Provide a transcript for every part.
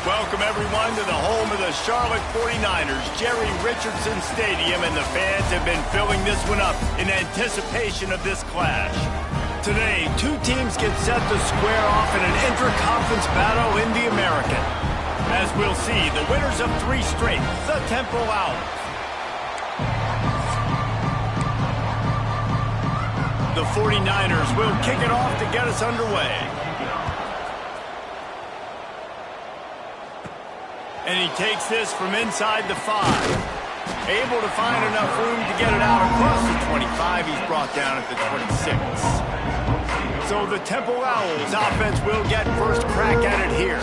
Welcome, everyone, to the home of the Charlotte 49ers, Jerry Richardson Stadium, and the fans have been filling this one up in anticipation of this clash. Today, two teams get set to square off in an intra-conference battle in the American. As we'll see, the winners of 3 straight, the Temple Owls. The 49ers will kick it off to get us underway. And he takes this from inside the 5. Able to find enough room to get it out across the 25. He's brought down at the 26. So the Temple Owls offense will get first crack at it here.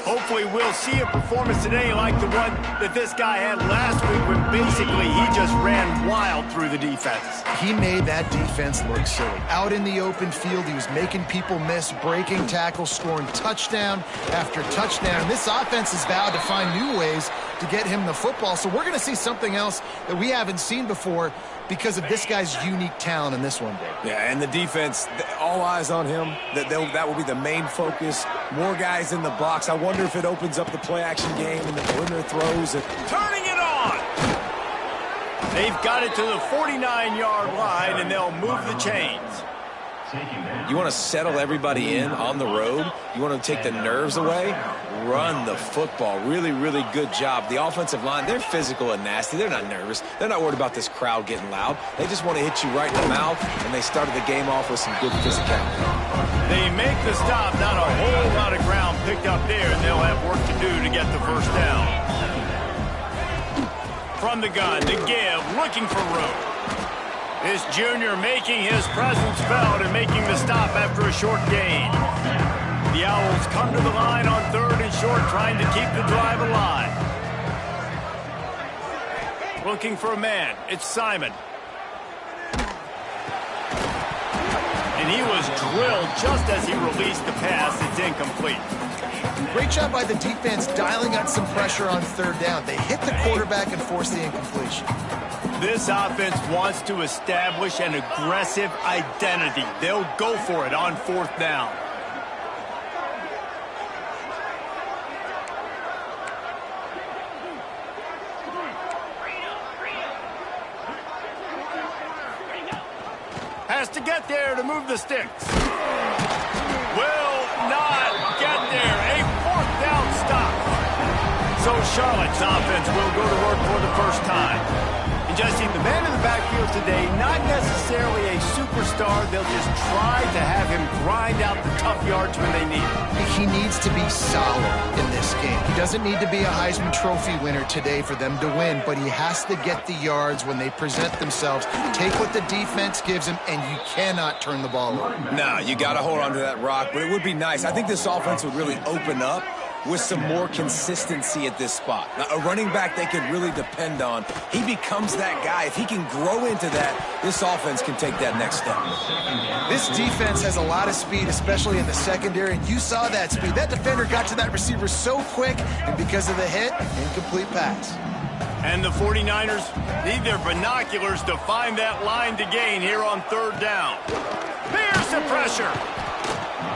Hopefully we'll see a performance today like the one that this guy had last week when basically he just ran wild through the defense. He made that defense look silly. Out in the open field, he was making people miss, breaking tackles, scoring touchdown after touchdown. This offense has vowed to find new ways to get him the football. So we're going to see something else that we haven't seen before because of this guy's unique talent in this one, Dave. Yeah, and the defense, all eyes on him. That will be the main focus. More guys in the box. I wonder if it opens up the play-action game and the perimeter throws. Turning it on! They've got it to the 49-yard line, and they'll move the chains. You want to settle everybody in on the road? You want to take the nerves away? Run the football. Really, really good job. The offensive line, they're physical and nasty. They're not nervous. They're not worried about this crowd getting loud. They just want to hit you right in the mouth, and they started the game off with some good physicality. They make the stop. Not a whole lot of ground picked up there, and they'll have work to do to get the first down. From the gun, to give, looking for room. This junior making his presence felt and making the stop after a short gain. The Owls come to the line on 3rd and short, trying to keep the drive alive. Looking for a man. It's Simon. And he was drilled just as he released the pass. It's incomplete. Great job by the defense dialing up some pressure on 3rd down. They hit the quarterback and forced the incompletion. This offense wants to establish an aggressive identity. They'll go for it on 4th down. Has to get there to move the sticks. Will not get there. A 4th down stop. So Charlotte's offense will go to work for the first time. And Jesse, the man in the backfield today, not necessarily a superstar. They'll just try to have him grind out the tough yards when they need it. He needs to be solid in this game. He doesn't need to be a Heisman Trophy winner today for them to win, but he has to get the yards when they present themselves. Take what the defense gives him, and you cannot turn the ball over. No, you got to hold on to that rock, but it would be nice. I think this offense would really open up with some more consistency at this spot. Now, a running back they could really depend on. He becomes that guy. If he can grow into that, this offense can take that next step. This defense has a lot of speed, especially in the secondary, and you saw that speed. That defender got to that receiver so quick, and because of the hit, incomplete pass. And the 49ers need their binoculars to find that line to gain here on 3rd down. There's the pressure.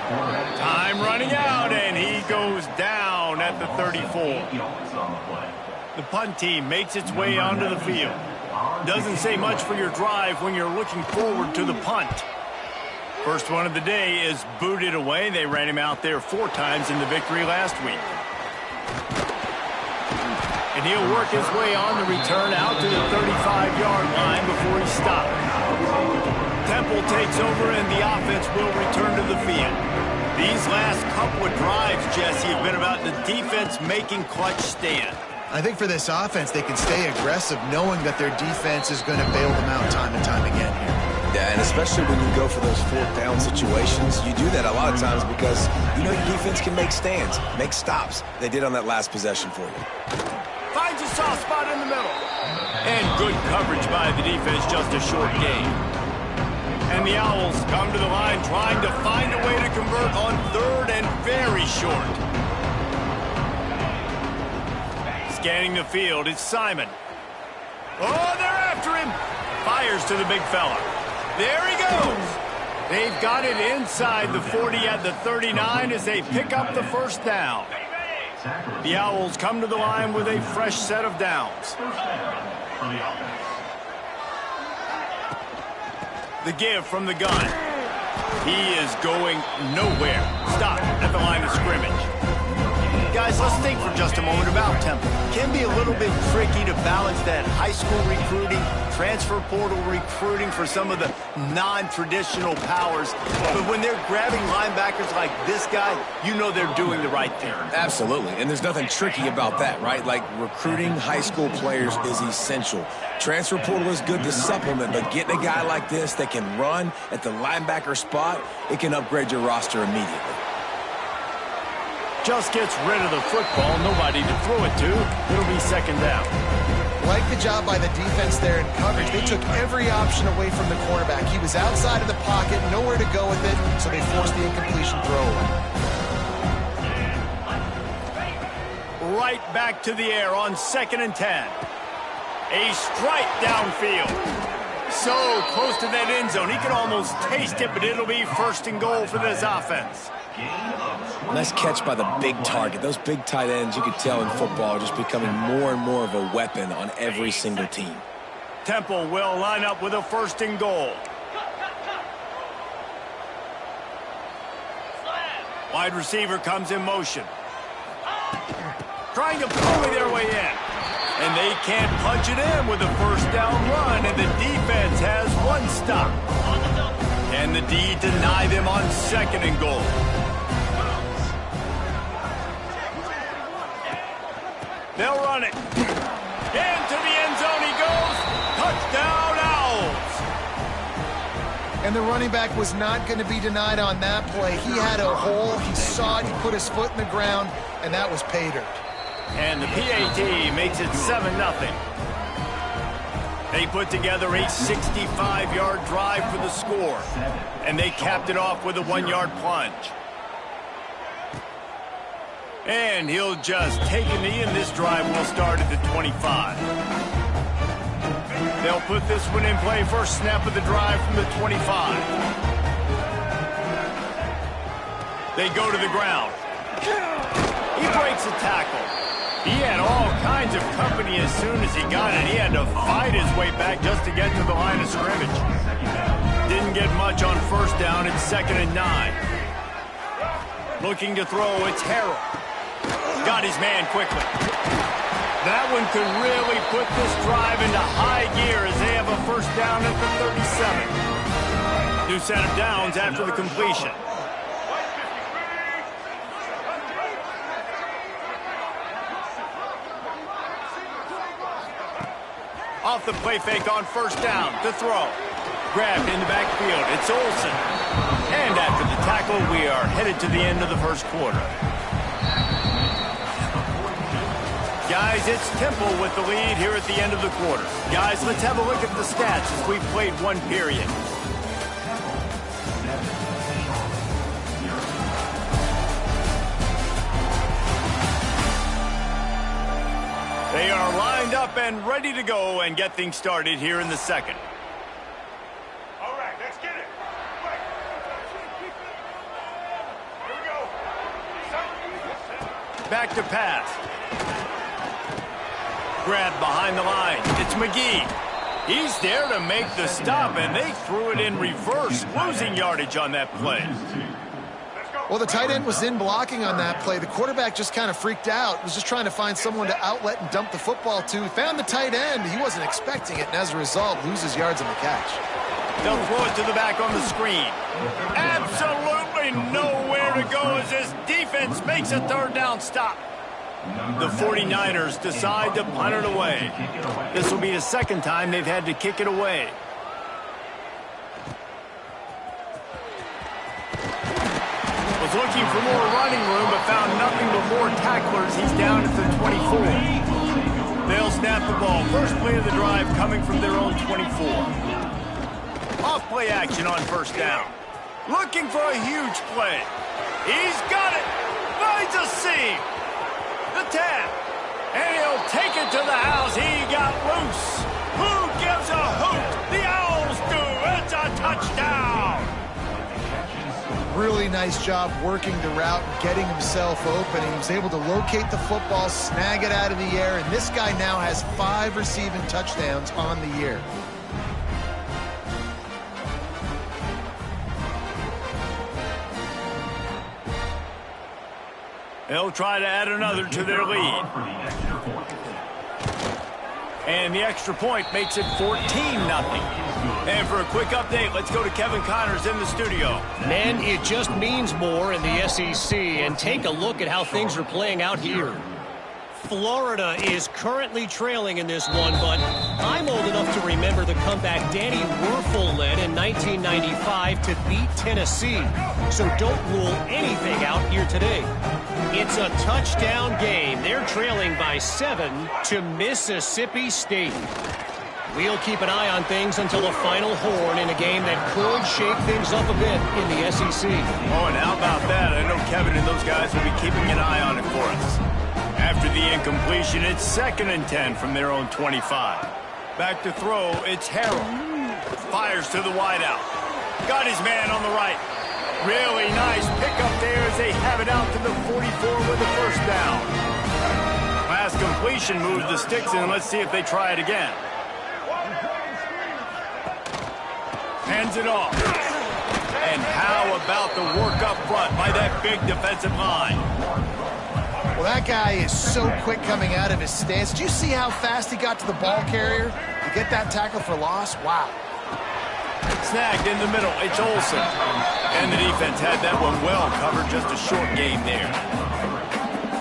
Time running out, and he goes down at the 34. The punt team makes its way onto the field. Doesn't say much for your drive when you're looking forward to the punt. First one of the day is booted away. They ran him out there 4 times in the victory last week. And he'll work his way on the return out to the 35-yard line before he stopped. Temple takes over, and the offense will return to the field. These last couple of drives, Jesse, have been about the defense making clutch stand. I think for this offense, they can stay aggressive knowing that their defense is going to bail them out time and time again here. Yeah, and especially when you go for those 4th down situations, you do that a lot of times because you know your defense can make stands, make stops. They did on that last possession for you. Finds a soft spot in the middle. And good coverage by the defense, just a short gain. And the Owls come to the line trying to find a way to convert on 3rd and very short. Scanning the field, it's Simon. Oh, they're after him. Fires to the big fella. There he goes. They've got it inside the 40 at the 39 as they pick up the first down. The Owls come to the line with a fresh set of downs. The give from the gun. He is going nowhere. Stop at the line of scrimmage. Guys, let's think for just a moment about Temple. It can be a little bit tricky to balance that high school recruiting, transfer portal recruiting for some of the non-traditional powers. But when they're grabbing linebackers like this guy, you know they're doing the right thing. Absolutely, and there's nothing tricky about that, right? Like, recruiting high school players is essential. Transfer portal is good to supplement, but getting a guy like this that can run at the linebacker spot, it can upgrade your roster immediately. Just gets rid of the football, nobody to throw it to. It'll be second down. Like the job by the defense there in coverage. They took every option away from the quarterback. He was outside of the pocket, nowhere to go with it, so they forced the incompletion throw. Right back to the air on 2nd and 10. A strike downfield. So close to that end zone. He can almost taste it, but it'll be 1st and goal for this offense. Nice catch by the big target. Those big tight ends, you could tell in football, are just becoming more and more of a weapon on every single team. Temple will line up with a 1st and goal. Wide receiver comes in motion. Trying to bully their way in. And they can't punch it in with a 1st down run, and the defense has one stop. And the D deny them on 2nd and goal. They'll run it. Into the end zone he goes. Touchdown, Owls. And the running back was not going to be denied on that play. He had a hole. He saw it. He put his foot in the ground, and that was pay dirt. And the PAT makes it 7-0. They put together a 65-yard drive for the score. And they capped it off with a 1-yard plunge. And he'll just take a knee, and this drive will start at the 25. They'll put this one in play. First snap of the drive from the 25. They go to the ground. He breaks a tackle. He had all kinds of company as soon as he got it. He had to fight his way back just to get to the line of scrimmage. Didn't get much on 1st down. It's 2nd and 9. Looking to throw, it's Harrell. Got his man quickly. That one could really put this drive into high gear as they have a 1st down at the 37. New set of downs after the completion. Off the play fake on 1st down to throw. Grabbed in the backfield. It's Olsen. And after the tackle, we are headed to the end of the 1st quarter. Guys, it's Temple with the lead here at the end of the quarter. Guys, let's have a look at the stats as we've played one period. They are lined up and ready to go and get things started here in the 2nd. All right, let's get it. Right. Here we go. Back to pass. Grabbed behind the line. It's McGee. He's there to make the stop, and they threw it in reverse, losing yardage on that play. Well, the tight end was in blocking on that play. The quarterback just kind of freaked out. Was just trying to find someone to outlet and dump the football to. He found the tight end. He wasn't expecting it, and as a result, loses yards on the catch. They'll throw it to the back on the screen. Absolutely nowhere to go as this defense makes a 3rd down stop. The 49ers decide to punt it away. This will be the 2nd time they've had to kick it away. Was looking for more running room, but found nothing but more tacklers. He's down at the 24. They'll snap the ball. First play of the drive coming from their own 24. Off play action on 1st down. Looking for a huge play. He's got it. Finds a seam. The 10. And he'll take it to the house. He got loose. Who gives a hoot? The Owls do. It's a touchdown. really nice job working the route and getting himself open. He was able to locate the football, snag it out of the air, and this guy now has 5 receiving touchdowns on the year. They'll try to add another to their lead. And the extra point makes it 14-0. And for a quick update, let's go to Kevin Connors in the studio. Man, it just means more in the SEC. And take a look at how things are playing out here. Florida is currently trailing in this one, but I'm old enough to remember the comeback Danny Werfel led in 1995 to beat Tennessee. So don't rule anything out here today. It's a touchdown game. They're trailing by 7 to Mississippi State. We'll keep an eye on things until the final horn in a game that could shake things up a bit in the SEC. Oh, and how about that? I know Kevin and those guys will be keeping an eye on it for us. After the incompletion, it's 2nd and 10 from their own 25. Back to throw, it's Harrell. Fires to the wideout. Got his man on the right. Really nice pickup there as they have it out to the 44 with the first down. Last completion moves the sticks in. Let's see if they try it again. Hands it off. And how about the work up front by that big defensive line? Well, that guy is so quick coming out of his stance. Did you see how fast he got to the ball carrier to get that tackle for loss? Wow. Snagged in the middle. It's Olsen. And the defense had that one well covered. Just a short game there.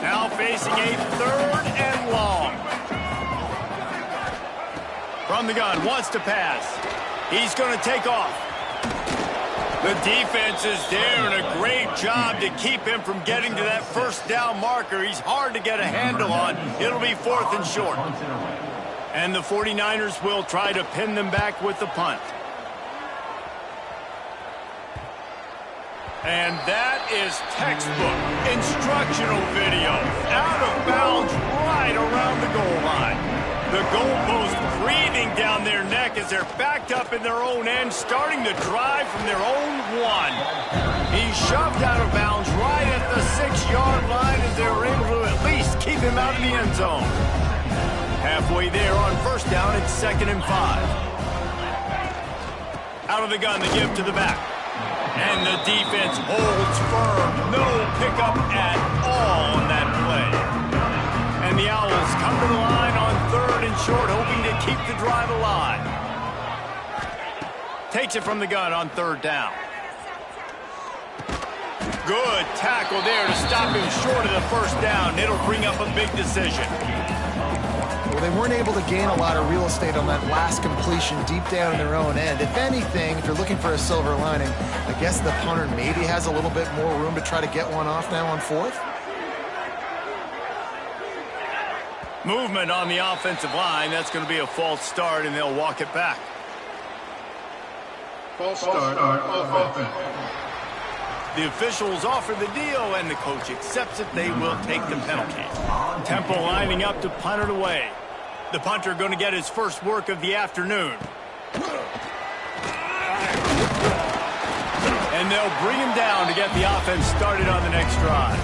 Now facing a 3rd and long. From the gun, wants to pass. He's going to take off. The defense is there, and a great job to keep him from getting to that first down marker. He's hard to get a handle on. It'll be 4th and short. And the 49ers will try to pin them back with the punt. And that is textbook instructional video. Out of bounds right around the goal line. The goalpost breathing down their neck as they're backed up in their own end, starting to drive from their own 1. He's shoved out of bounds right at the 6-yard line as they were able to at least keep him out of the end zone. Halfway there on first down, it's 2nd and 5. Out of the gun, they give to the back. And the defense holds firm. No pickup at all on that play. And the Owls come to the line on 3rd and short, hoping to keep the drive alive. Takes it from the gun on 3rd down. Good tackle there to stop him short of the first down. It'll bring up a big decision. Well, they weren't able to gain a lot of real estate on that last completion deep down in their own end. If anything, if you're looking for a silver lining, I guess the punter maybe has a little bit more room to try to get one off now on 4th. Movement on the offensive line. That's going to be a false start, and they'll walk it back. False start on offense. The officials offer the deal, and the coach accepts it. They will take the penalty. Tempo lining up to punt it away. The punter going to get his first work of the afternoon. And they'll bring him down to get the offense started on the next drive.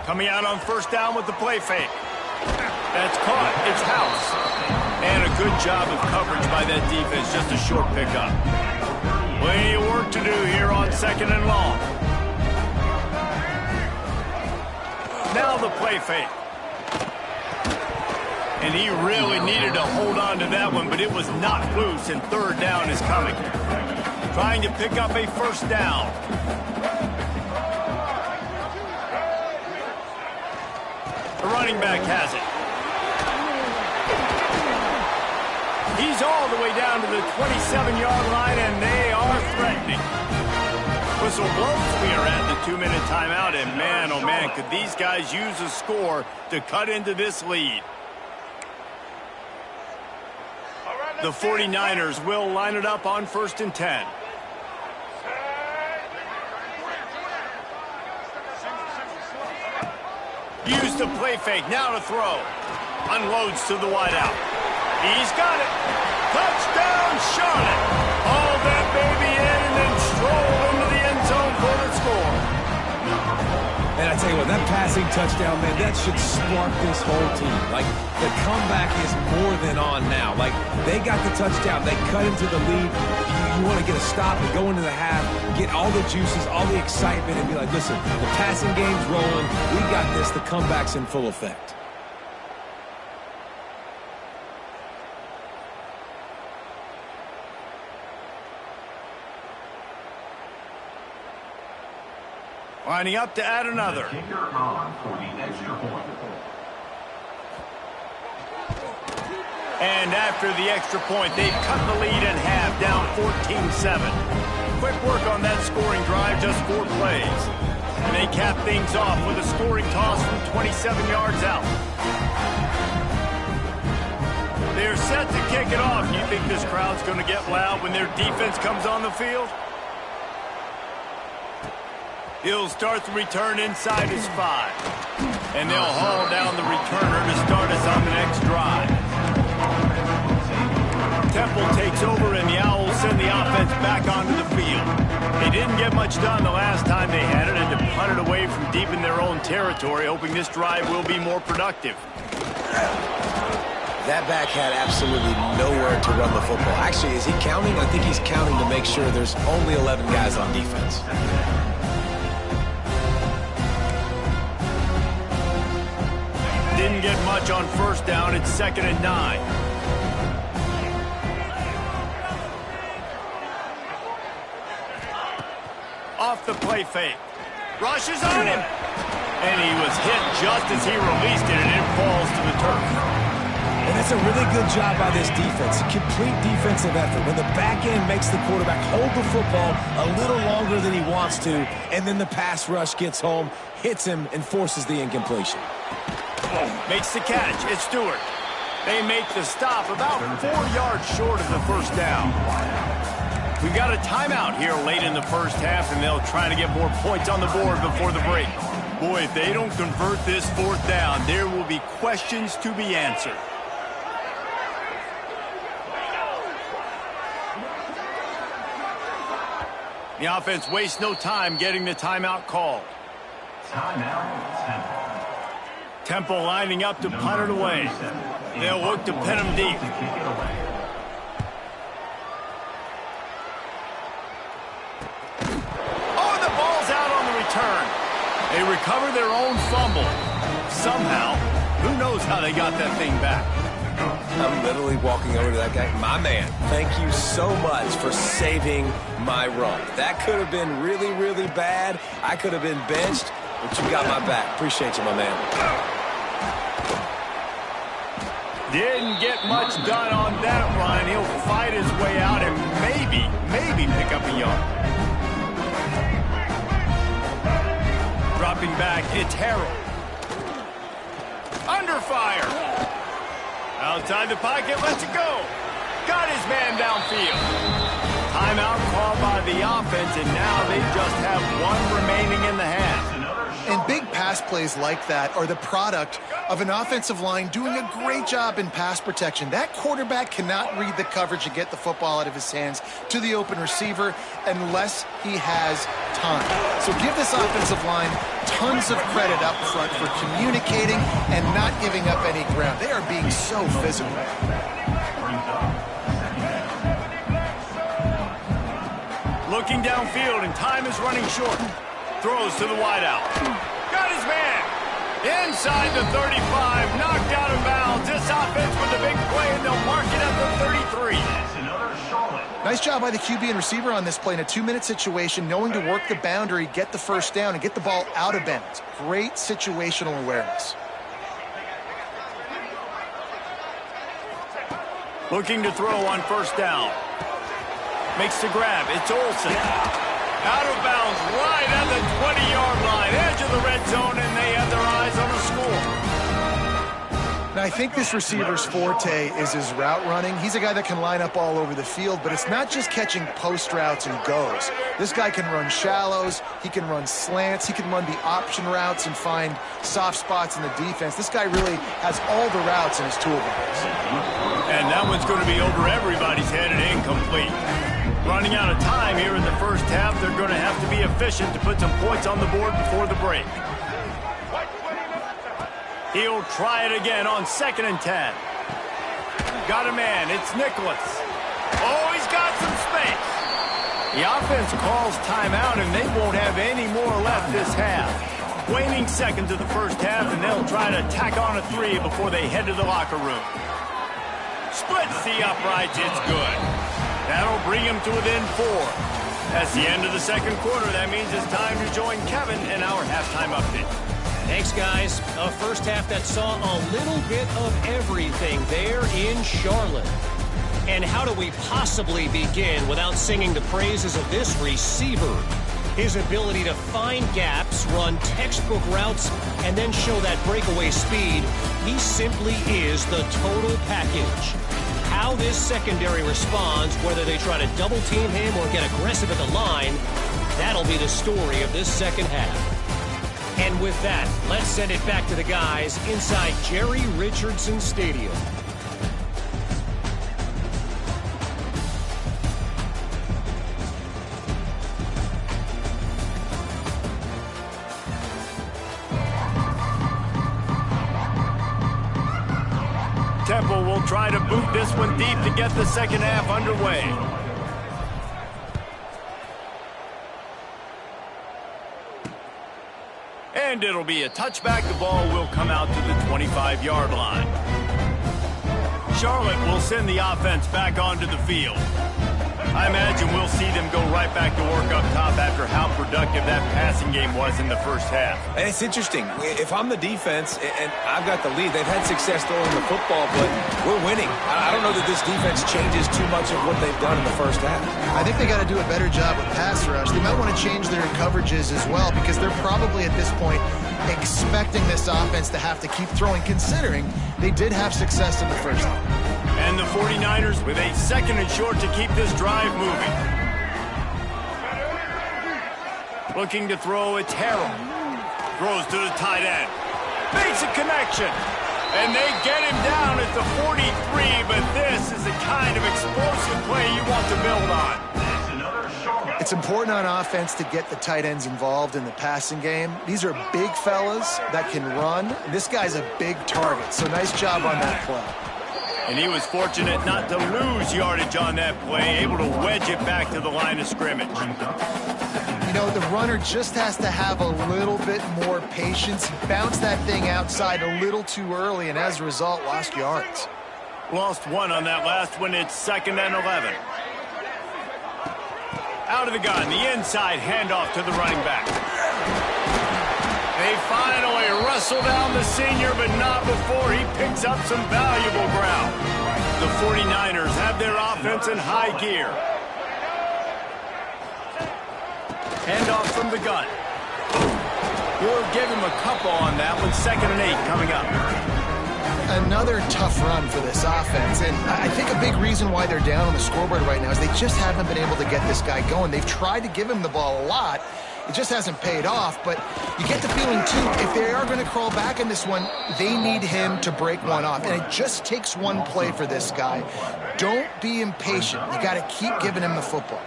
Coming out on first down with the play fake. That's caught. It's House. And a good job of coverage by that defense. Just a short pickup. Plenty of work to do here on 2nd and long. Now the play fake. And he really needed to hold on to that one, but it was not loose, and 3rd down is coming. Trying to pick up a first down. The running back has it. He's all the way down to the 27-yard line, and they are threatening. Whistle blows. We are at the 2-minute timeout, and man, oh man, could these guys use a score to cut into this lead. The 49ers will line it up on 1st and 10. Use the play fake, now to throw. Unloads to the wideout. He's got it. Touchdown, Charlotte. Haul that baby in and then stroll into the end zone for the score. And I tell you what, that passing touchdown, man, that should spark this whole team. Like, the comeback is more than on now. Like, they got the touchdown. They cut into the lead. You want to get a stop and go into the half, get all the juices, all the excitement, and be like, listen, the passing game's rolling. We got this. The comeback's in full effect. Lining up to add another. Kicker on for the extra point. And after the extra point, they've cut the lead in half, down 14-7. Quick work on that scoring drive, just 4 plays. And they cap things off with a scoring toss from 27 yards out. They're set to kick it off. You think this crowd's going to get loud when their defense comes on the field? He'll start the return inside his 5. And they'll haul down the returner to start us on the next drive. Temple takes over, and the Owls send the offense back onto the field. They didn't get much done the last time they had it, and to punt it away from deep in their own territory, hoping this drive will be more productive. That back had absolutely nowhere to run the football. Actually, is he counting? I think he's counting to make sure there's only 11 guys on defense. Didn't get much on first down. It's 2nd and 9. Off the play fake. Rushes on him. And he was hit just as he released it, and it falls to the turf. And that's a really good job by this defense. A complete defensive effort. When the back end makes the quarterback hold the football a little longer than he wants to, and then the pass rush gets home, hits him, and forces the incompletion. Makes the catch. It's Stewart. They make the stop about 4 yards short of the first down. We've got a timeout here late in the first half, and they'll try to get more points on the board before the break. Boy, if they don't convert this 4th down, there will be questions to be answered. The offense wastes no time getting the timeout called. Timeout, Temple. Temple lining up to punt it away. They'll look to pin him deep. Oh, the ball's out on the return. They recover their own fumble. Somehow, who knows how they got that thing back. I'm literally walking over to that guy. My man, thank you so much for saving my run. That could have been really, really bad. I could have been benched, but you got my back. Appreciate you, my man. Didn't get much done on that run. He'll fight his way out and maybe pick up a yard. Dropping back, it's Harrell. Under fire. Outside the pocket, lets it go. Got his man downfield. Timeout called by the offense, and now they just have 1 remaining in the half. And big pass plays like that are the product of an offensive line doing a great job in pass protection. That quarterback cannot read the coverage and get the football out of his hands to the open receiver unless he has time. So give this offensive line tons of credit up front for communicating and not giving up any ground. They are being so physical. Looking downfield, and time is running short. Throws to the wideout. Got his man. Inside the 35, knocked out of bounds. This offense with a big play, and they'll mark it at the 33. Nice job by the QB and receiver on this play in a 2-minute situation, knowing to work the boundary, get the first down, and get the ball out of bounds. Great situational awareness. Looking to throw on first down. Makes the grab. It's Olsen. Out of bounds, right at the 20-yard line, edge of the red zone, and they have their eyes on the score. Now, I think this receiver's forte is his route running. He's a guy that can line up all over the field, but it's not just catching post routes and goes. This guy can run shallows, he can run slants, he can run the option routes and find soft spots in the defense. This guy really has all the routes in his toolbox. And that one's going to be over everybody's head and incomplete. Running out of time here in the first half, they're going to have to be efficient to put some points on the board before the break. He'll try it again on 2nd and 10. Got a man. It's Nicholas. Oh, he's got some space. The offense calls timeout, and they won't have any more left this half. Waning seconds of the first half, and they'll try to tack on a 3 before they head to the locker room. Splits the uprights. It's good. That'll bring him to within 4. That's the end of the second quarter. That means it's time to join Kevin in our halftime update. Thanks, guys. A first half that saw a little bit of everything there in Charlotte. And how do we possibly begin without singing the praises of this receiver? His ability to find gaps, run textbook routes, and then show that breakaway speed. He simply is the total package. How this secondary responds, whether they try to double-team him or get aggressive at the line, that'll be the story of this second half. And with that, let's send it back to the guys inside Jerry Richardson Stadium. Temple will try to boot this one deep to get the second half underway. And it'll be a touchback. The ball will come out to the 25-yard line. Charlotte will send the offense back onto the field. I imagine we'll see them go right back to work up top after how productive that passing game was in the first half. And it's interesting. If I'm the defense and I've got the lead, they've had success throwing the football, but we're winning. I don't know that this defense changes too much of what they've done in the first half. I think they got to do a better job with pass rush. They might want to change their coverages as well because they're probably at this point expecting this offense to have to keep throwing, considering they did have success in the first half. And the 49ers with a 2nd and short to keep this drive moving. Looking to throw, it's Harrell. Throws to the tight end. Makes a connection. And they get him down at the 43, but this is the kind of explosive play you want to build on. It's important on offense to get the tight ends involved in the passing game. These are big fellas that can run. This guy's a big target, so nice job on that play. And he was fortunate not to lose yardage on that play, able to wedge it back to the line of scrimmage. You know, the runner just has to have a little bit more patience. He bounced that thing outside a little too early, and as a result, lost yards. Lost 1 on that last one. It's 2nd and 11. Out of the gun, the inside handoff to the running back. They finally wrestle down the senior, but not before he picks up some valuable ground. The 49ers have their offense in high gear. Handoff from the gun. We'll give him a couple on that one. 2nd and 8 coming up. Another tough run for this offense, and I think a big reason why they're down on the scoreboard right now is they just haven't been able to get this guy going. They've tried to give him the ball a lot. It just hasn't paid off, but you get the feeling, too, if they are going to crawl back in this one, they need him to break one off. And it just takes one play for this guy. Don't be impatient. You got to keep giving him the football.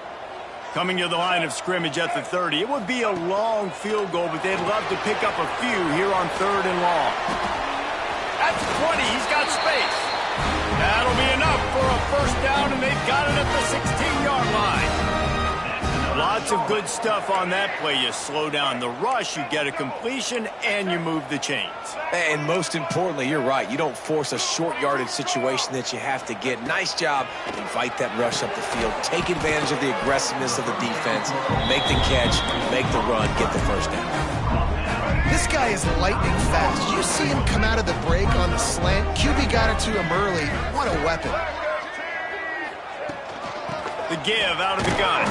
Coming to the line of scrimmage at the 30. It would be a long field goal, but they'd love to pick up a few here on 3rd and long. At the 20, he's got space. That'll be enough for a first down, and they've got it at the 16-yard line. Lots of good stuff on that play. You slow down the rush, you get a completion, and you move the chains. And most importantly, you're right. You don't force a short yardage situation that you have to get. Nice job. Invite that rush up the field. Take advantage of the aggressiveness of the defense. Make the catch, make the run, get the first down. This guy is lightning fast. You see him come out of the break on the slant. QB got it to him early. What a weapon. The give out of the gun.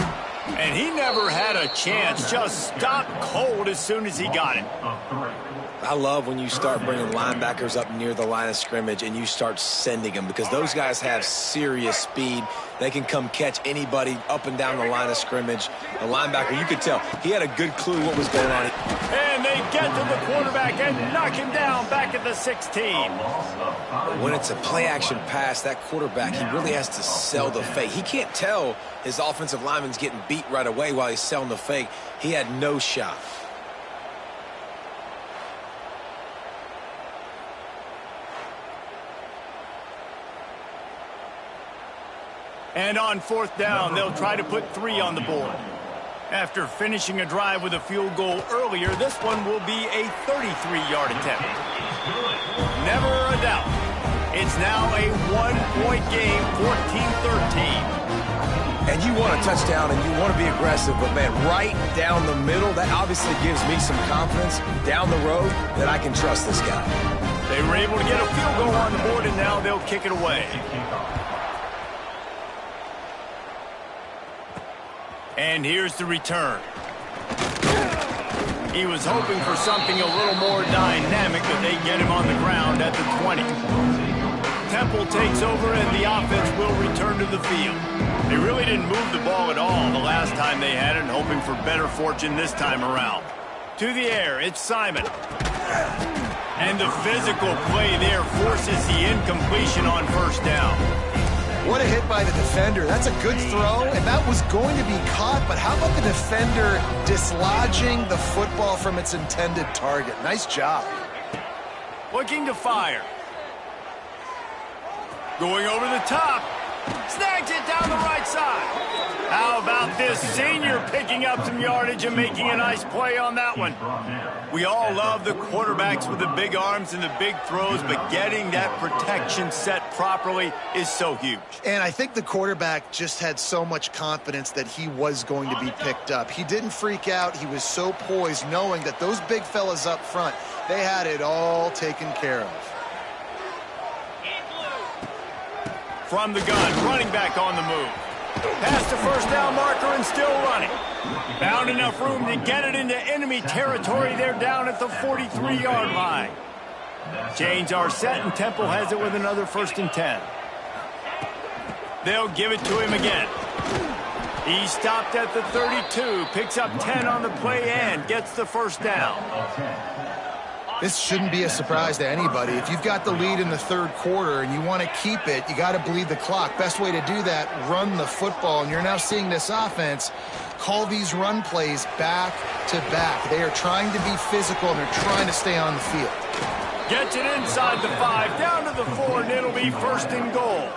And he never had a chance. Just stopped cold as soon as he got it. I love when you start bringing linebackers up near the line of scrimmage and you start sending them, because those guys have serious speed. They can come catch anybody up and down the line of scrimmage. The linebacker, you could tell, he had a good clue what was going on. And they get to the quarterback and knock him down back at the 16. When it's a play-action pass, that quarterback, he really has to sell the fake. He can't tell his offensive lineman's getting beat right away while he's selling the fake. He had no shot. And on fourth down, they'll try to put 3 on the board. After finishing a drive with a field goal earlier, this one will be a 33-yard attempt. Never a doubt. It's now a 1-point game, 14-13. And you want a touchdown and you want to be aggressive, but, man, right down the middle, that obviously gives me some confidence down the road that I can trust this guy. They were able to get a field goal on the board, and now they'll kick it away. And here's the return. He was hoping for something a little more dynamic, but they get him on the ground at the 20. Temple takes over, and the offense will return to the field. They really didn't move the ball at all the last time they had it, hoping for better fortune this time around. To the air, it's Simon. And the physical play there forces the incompletion on first down. What a hit by the defender. That's a good throw, and that was going to be caught, but how about the defender dislodging the football from its intended target? Nice job. Looking to fire. Going over the top. Snags it down the right side. How about this senior picking up some yardage and making a nice play on that one? We all love the quarterbacks with the big arms and the big throws, but getting that protection set properly is so huge. And I think the quarterback just had so much confidence that he was going to be picked up. He didn't freak out. He was so poised, knowing that those big fellas up front, they had it all taken care of. From the gun, running back on the move. Past the first down marker and still running. Found enough room to get it into enemy territory. They're down at the 43-yard line. Chains are set, and Temple has it with another 1st and 10. They'll give it to him again. He stopped at the 32, picks up 10 on the play and gets the 1st down. This shouldn't be a surprise to anybody. If you've got the lead in the 3rd quarter and you want to keep it, you got to bleed the clock. Best way to do that, run the football. And you're now seeing this offense call these run plays back to back. They are trying to be physical, and they're trying to stay on the field. Gets it inside the 5, down to the 4, and it'll be 1st and goal.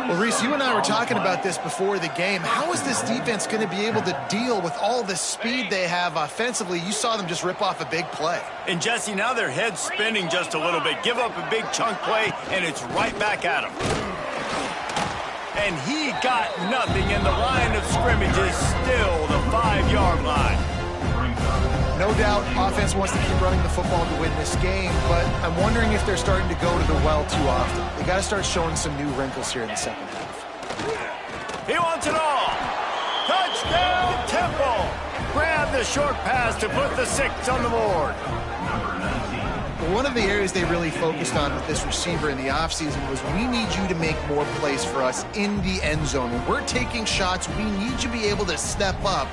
Well, Reese, you and I were talking about this before the game. How is this defense going to be able to deal with all the speed they have offensively? You saw them just rip off a big play. And, Jesse, now their head's spinning just a little bit. Give up a big chunk play, and it's right back at him. And he got nothing, and the line of scrimmage is still the 5-yard line. No doubt offense wants to keep running the football to win this game, but I'm wondering if they're starting to go to the well too often. They got to start showing some new wrinkles here in the 2nd half. He wants it all. Touchdown, Temple. Grab the short pass to put the 6 on the board. Well, one of the areas they really focused on with this receiver in the offseason was, we need you to make more plays for us in the end zone. When we're taking shots, we need you to be able to step up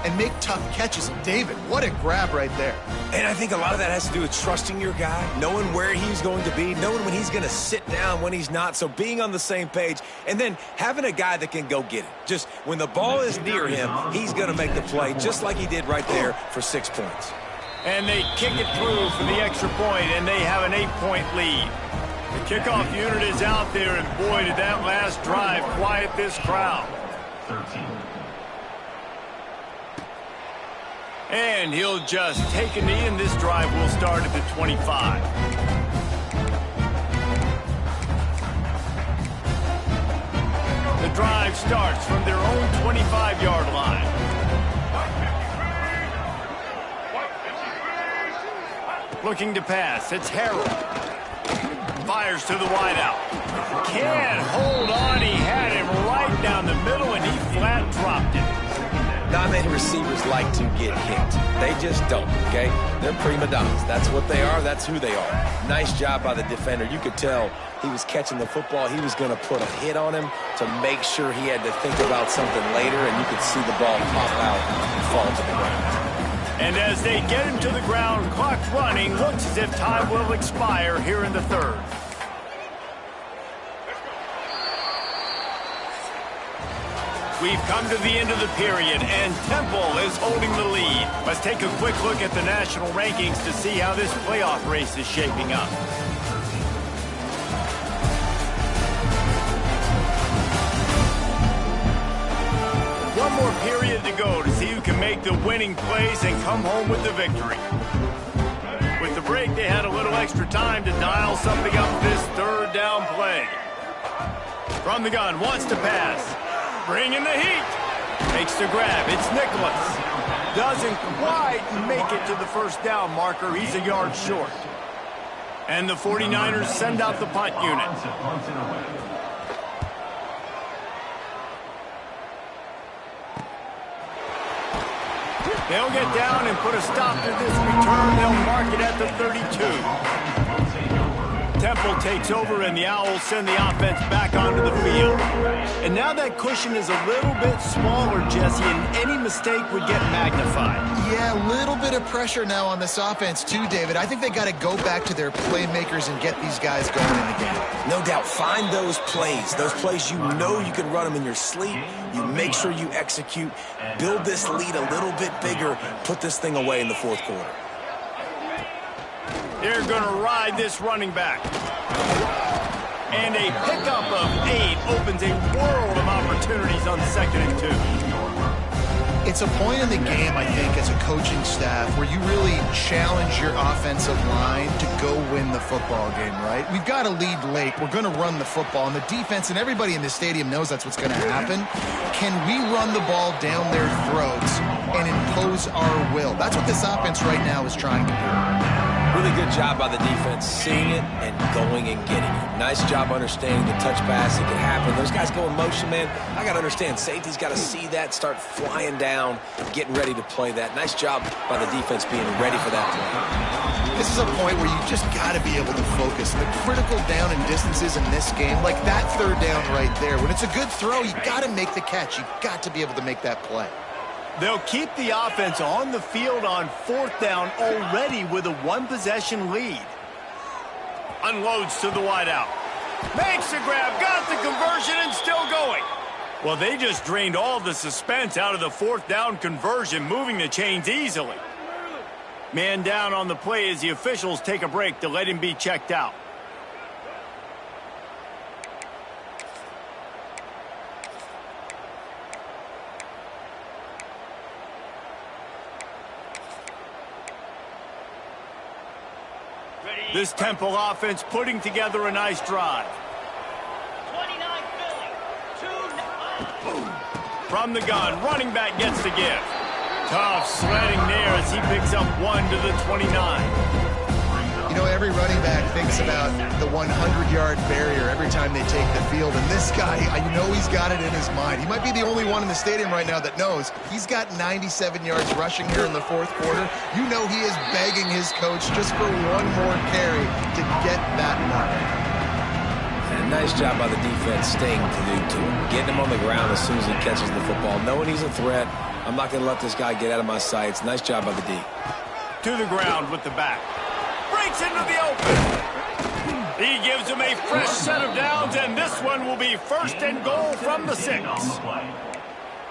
and make tough catches. And David, what a grab right there. And I think a lot of that has to do with trusting your guy, knowing where he's going to be, knowing when he's going to sit down, when he's not. So being on the same page, and then having a guy that can go get it. Just when the ball is near him, he's going to make the play, just like he did right there for 6 points. And they kick it through for the extra point, and they have an 8-point lead. The kickoff unit is out there, and boy, did that last drive quiet this crowd. 13. And he'll just take a knee, and this drive will start at the 25. The drive starts from their own 25-yard line. Looking to pass, it's Harrell. Fires to the wideout. Can't hold on, he had him right down the middle, and he flat dropped it. Not many receivers like to get hit. They just don't, okay? They're prima donnas. That's what they are. That's who they are. Nice job by the defender. You could tell he was catching the football. He was going to put a hit on him to make sure he had to think about something later, and you could see the ball pop out and fall to the ground. And as they get him to the ground, clock running, looks as if time will expire here in the third. We've come to the end of the period, and Temple is holding the lead. Let's take a quick look at the national rankings to see how this playoff race is shaping up. One more period to go to see who can make the winning plays and come home with the victory. With the break, they had a little extra time to dial something up this third down play. From the gun, wants to pass. Bringing the heat. Makes the grab. It's Nicholas. Doesn't quite make it to the first down marker. He's a yard short. And the 49ers send out the punt unit. They'll get down and put a stop to this return. They'll mark it at the 32. Temple takes over, and the Owls send the offense back onto the field. And now that cushion is a little bit smaller, Jesse, and any mistake would get magnified. Yeah, a little bit of pressure now on this offense too, David. I think they got to go back to their playmakers and get these guys going in the game. No doubt. Find those plays you know you can run them in your sleep. You make sure you execute. Build this lead a little bit bigger. Put this thing away in the fourth quarter. They're going to ride this running back. And a pickup of 8 opens a world of opportunities on 2nd and 2. It's a point in the game, I think, as a coaching staff where you really challenge your offensive line to go win the football game, right? We've got a lead late. We're going to run the football, and the defense and everybody in the stadium knows that's what's going to happen. Can we run the ball down their throats and impose our will? That's what this offense right now is trying to do. Really good job by the defense, seeing it and going and getting it. Nice job understanding the touch pass. It can happen. Those guys go in motion, man. I got to understand, safety's got to see that, start flying down, getting ready to play that. Nice job by the defense being ready for that play. This is a point where you just got to be able to focus. The critical down and distances in this game, like that third down right there, when it's a good throw, you got to make the catch. You've got to be able to make that play. They'll keep the offense on the field on 4th down already with a 1-possession lead. Unloads to the wideout. Makes the grab, got the conversion, and still going. Well, they just drained all the suspense out of the 4th down conversion, moving the chains easily. Man down on the play as the officials take a break to let him be checked out. This Temple offense putting together a nice drive. 29 Philly. From the gun, running back gets the give. Tough sledding there as he picks up 1 to the 29. You know, every running back thinks about the 100-yard barrier every time they take the field. And this guy, you know he's got it in his mind. He might be the only one in the stadium right now that knows he's got 97 yards rushing here in the fourth quarter. You know he is begging his coach just for one more carry to get that mark. And nice job by the defense staying glued to him, getting him on the ground as soon as he catches the football, knowing he's a threat. I'm not going to let this guy get out of my sights. Nice job by the D. To the ground with the back. Breaks into the open. He gives him a fresh set of downs, and this one will be 1st and goal from the 6.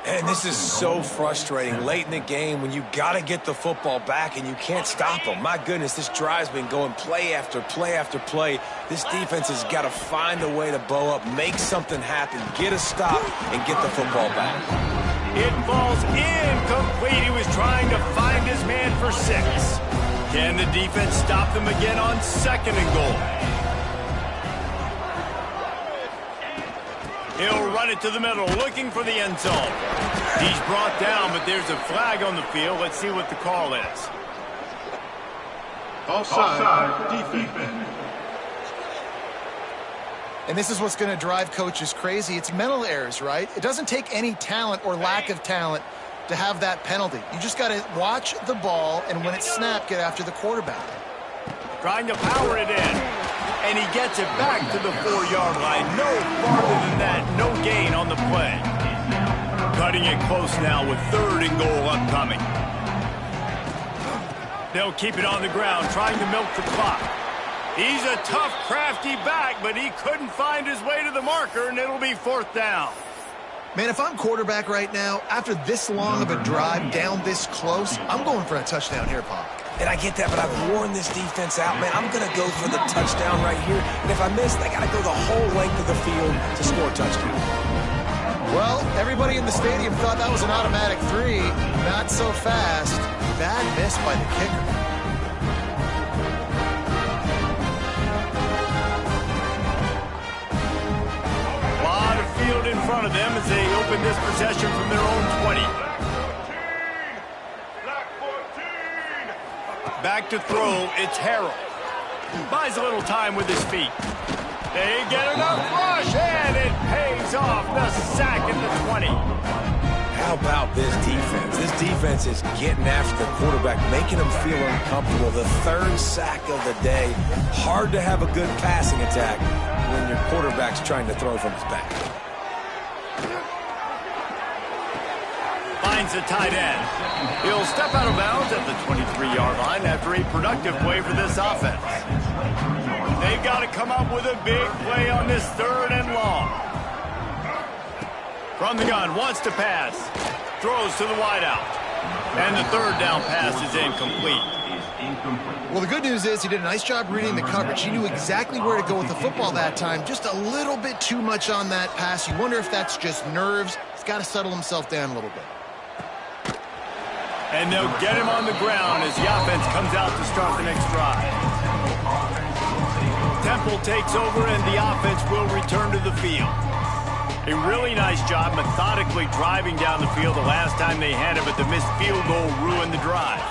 And this is so frustrating late in the game when you got to get the football back and you can't stop them. My goodness, this drive's been going play after play after play. This defense has got to find a way to bow up, make something happen, get a stop, and get the football back. It falls incomplete. He was trying to find his man for 6. Can the defense stop them again on 2nd and goal? He'll run it to the middle, looking for the end zone. He's brought down, but there's a flag on the field. Let's see what the call is. Offside, defense. And this is what's going to drive coaches crazy. It's mental errors, right? It doesn't take any talent or lack of talent to have that penalty. You just got to watch the ball, and when it's snapped, get after the quarterback. Trying to power it in. And he gets it back to the 4-yard line. No farther than that. No gain on the play. Cutting it close now with 3rd and goal upcoming. They'll keep it on the ground, trying to milk the clock. He's a tough, crafty back, but he couldn't find his way to the marker, and it'll be 4th down. Man, if I'm quarterback right now, after this long of a drive down this close, I'm going for a touchdown here, Pop. And I get that, but I've worn this defense out, man. I'm going to go for the touchdown right here. And if I miss, I got to go the whole length of the field to score a touchdown. Well, everybody in the stadium thought that was an automatic 3. Not so fast. Bad miss by the kicker. A lot of field in front of them as they open this possession from their own 20. Back to throw, it's Harrell. Buys a little time with his feet. They get enough rush, and it pays off. The sack at the 20. How about this defense? This defense is getting after the quarterback, making him feel uncomfortable. The 3rd sack of the day. Hard to have a good passing attack when your quarterback's trying to throw from his back. Finds the tight end. He'll step out of bounds at the 23-yard line after a productive play for this offense. They've got to come up with a big play on this 3rd and long. From the gun, wants to pass. Throws to the wideout. And the 3rd down pass is incomplete. Well, the good news is he did a nice job reading the coverage. He knew exactly where to go with the football that time. Just a little bit too much on that pass. You wonder if that's just nerves. He's got to settle himself down a little bit. And they'll get him on the ground as the offense comes out to start the next drive. Temple takes over and the offense will return to the field. A really nice job methodically driving down the field the last time they had it, but the missed field goal ruined the drive.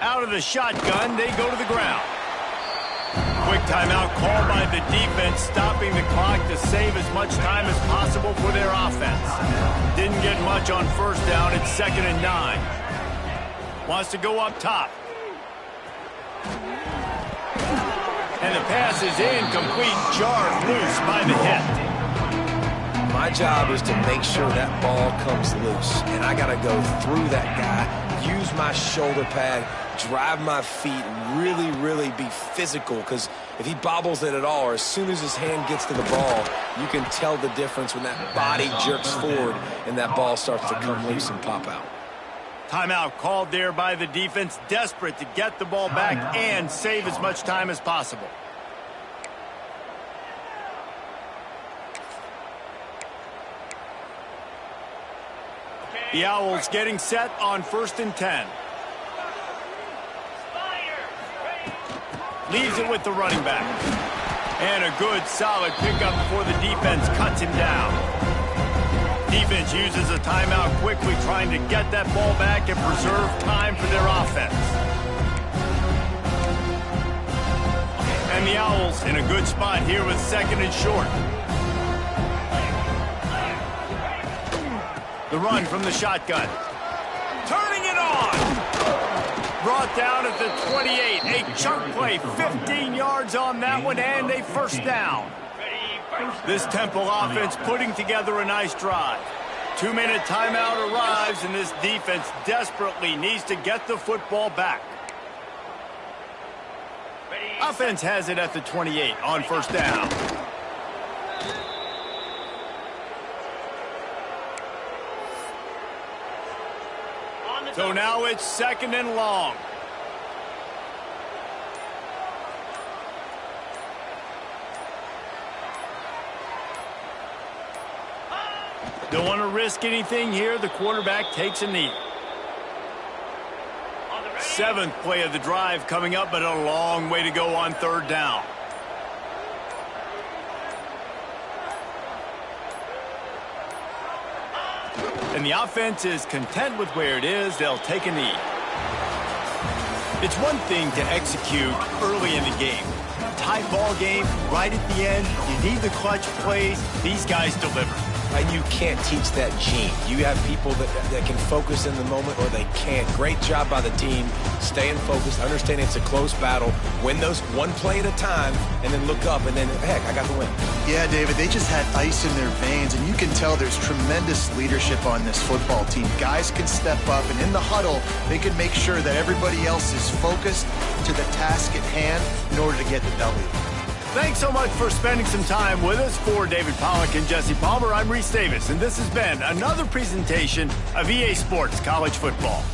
Out of the shotgun, they go to the ground. Quick timeout called by the defense, stopping the clock to save as much time as possible for their offense. Didn't get much on 1st down. It's 2nd and 9. Wants to go up top. And the pass is incomplete, jarred loose by the hit. My job is to make sure that ball comes loose. And I got to go through that guy, use my shoulder pad, drive my feet, really, really be physical. Because if he bobbles it at all, or as soon as his hand gets to the ball, you can tell the difference when that body jerks forward and that ball starts to come loose and pop out. Timeout called there by the defense, desperate to get the ball back and save as much time as possible. The Owls getting set on 1st and 10. Leaves it with the running back. And a good, solid pickup before the defense cuts him down. Defense uses a timeout quickly, trying to get that ball back and preserve time for their offense. And the Owls in a good spot here with 2nd and short. The run from the shotgun. Turning it on. Brought down at the 28. A chunk play, 15 yards on that one, and a 1st down. This Temple offense putting together a nice drive. 2-minute timeout arrives, and this defense desperately needs to get the football back. Offense has it at the 28 on 1st down. So now it's 2nd and long. Don't want to risk anything here. The quarterback takes a knee. 7th play of the drive coming up, but a long way to go on 3rd down. And the offense is content with where it is. They'll take a knee. It's one thing to execute early in the game. Tight ball game, right at the end. You need the clutch plays. These guys deliver. and you can't teach that gene. You have people that can focus in the moment or they can't. Great job by the team, staying focused, understanding it's a close battle, win those one play at a time, and then look up, and then, heck, I got the win. Yeah, David, they just had ice in their veins, and you can tell there's tremendous leadership on this football team. Guys can step up, and in the huddle, they can make sure that everybody else is focused to the task at hand in order to get the W. Thanks so much for spending some time with us. For David Pollack and Jesse Palmer, I'm Reese Davis, and this has been another presentation of EA Sports College Football.